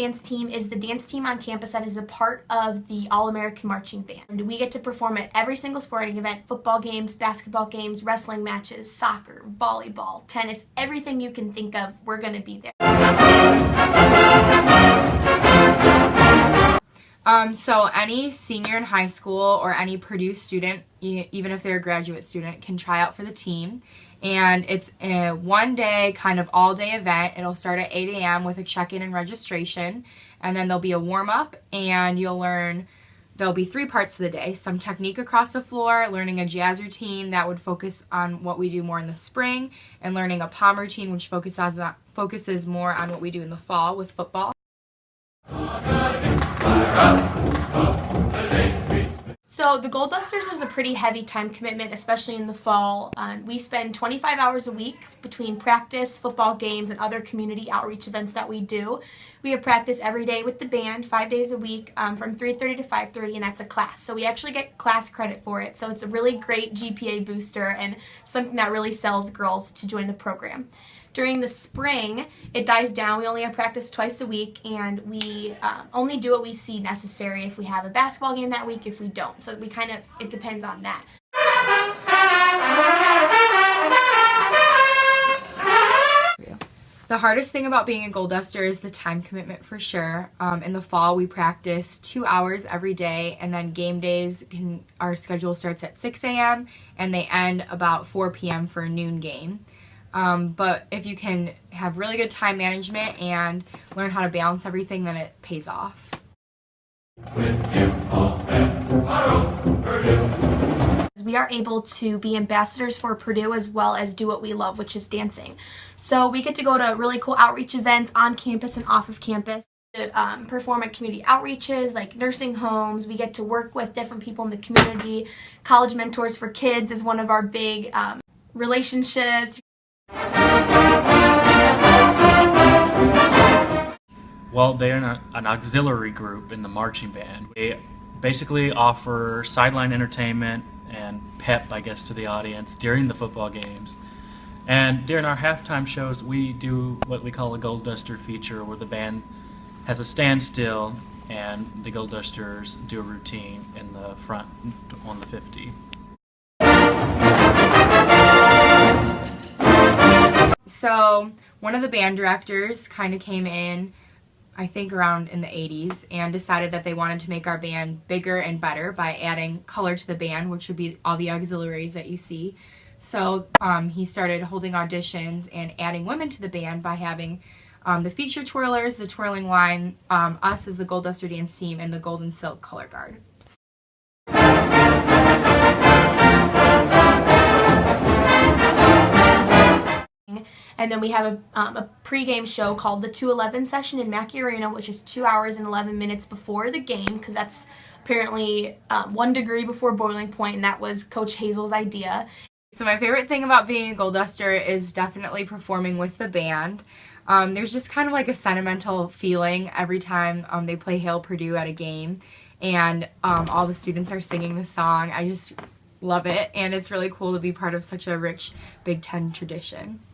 dance team is the dance team on campus that is a part of the All-American Marching Band. We get to perform at every single sporting event: football games, basketball games, wrestling matches, soccer, volleyball, tennis, everything you can think of, we're going to be there. So any senior in high school or any Purdue student, even if they're a graduate student, can try out for the team. And it's a one-day, kind of all-day event. It'll start at 8 a.m. with a check-in and registration. And then there'll be a warm-up, and there'll be 3 parts to the day: some technique across the floor, learning a jazz routine that would focus on what we do more in the spring, and learning a pom routine, which focuses more on what we do in the fall with football. So the Golddusters is a pretty heavy time commitment, especially in the fall. We spend 25 hours a week between practice, football games, and other community outreach events that we do. We have practice every day with the band, 5 days a week, from 3:30 to 5:30, and that's a class. So we actually get class credit for it. So it's a really great GPA booster and something that really sells girls to join the program. During the spring, it dies down. We only have practice twice a week, and we only do what we see necessary if we have a basketball game that week, if we don't. So it depends on that. The hardest thing about being a Goldduster is the time commitment, for sure. In the fall, we practice 2 hours every day, and then game days, our schedule starts at 6 a.m. and they end about 4 p.m. for a noon game. But if you can have really good time management and learn how to balance everything, then it pays off. We are able to be ambassadors for Purdue as well as do what we love, which is dancing. So we get to go to really cool outreach events on campus and off of campus, to perform at community outreaches like nursing homes. We get to work with different people in the community. College Mentors for Kids is one of our big relationships. Well, they're an auxiliary group in the marching band. They basically offer sideline entertainment and pep, I guess, to the audience during the football games. And during our halftime shows, we do what we call a Goldduster feature, where the band has a standstill and the Golddusters do a routine in the front on the 50. So one of the band directors kind of came in, I think around in the 80s, and decided that they wanted to make our band bigger and better by adding color to the band, which would be all the auxiliaries that you see. So he started holding auditions and adding women to the band by having the feature twirlers, the twirling line, us as the Goldduster dance team, and the Gold and Silk color guard. And then we have a pregame show called the 2:11 session in Mackey Arena, which is 2 hours and 11 minutes before the game, because that's apparently 1 degree before boiling point, and that was Coach Hazel's idea. So my favorite thing about being a Goldduster is definitely performing with the band. There's just kind of like a sentimental feeling every time they play Hail Purdue at a game, and all the students are singing the song. I just love it, and it's really cool to be part of such a rich Big Ten tradition.